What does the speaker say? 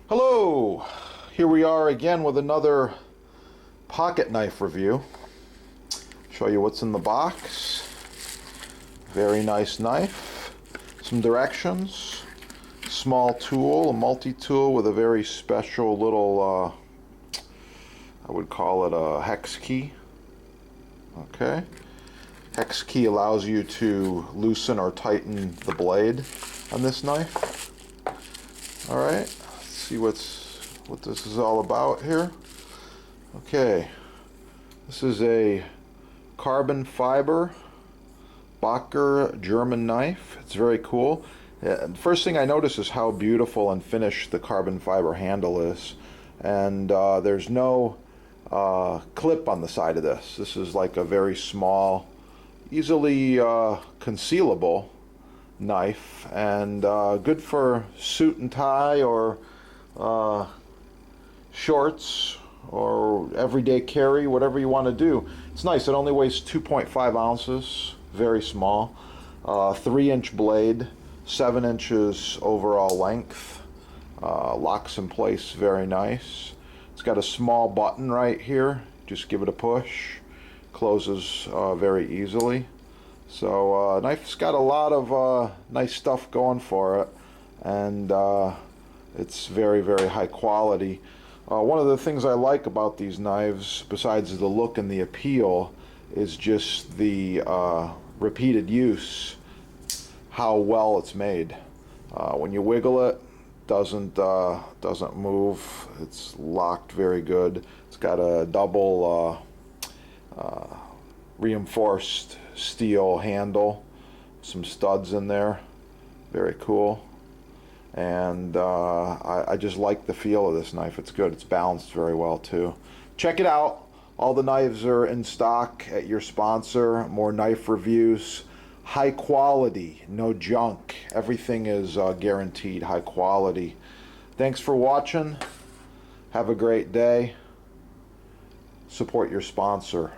Hello! Here we are again with another pocket knife review. Show you what's in the box. Very nice knife. Some directions. Small tool, a multi-tool with a very special little, I would call it a hex key. Okay. Hex key allows you to loosen or tighten the blade on this knife. Alright. See what this is all about here. Okay, this is a carbon fiber Bacher German knife. It's very cool. First thing I notice is how beautiful and finished the carbon fiber handle is, and there's no clip on the side of this. This is like a very small, easily concealable knife, and good for suit and tie or shorts or everyday carry, whatever you want to do. It's nice. It only weighs 2.5 ounces, very small. 3-inch blade, 7 inches overall length. Locks in place very nice. It's got a small button right here. Just give it a push. Closes very easily. So knife's got a lot of nice stuff going for it, and it's very, very high quality. One of the things I like about these knives, besides the look and the appeal, is just the repeated use, how well it's made. When you wiggle it, doesn't move. It's locked very good. It's got a double reinforced steel handle, some studs in there, very cool. And I just like the feel of this knife. It's good. It's balanced very well too. Check it out. All the knives are in stock at your sponsor. More knife reviews. High quality, no junk. Everything is guaranteed high quality. Thanks for watching. Have a great day. Support your sponsor.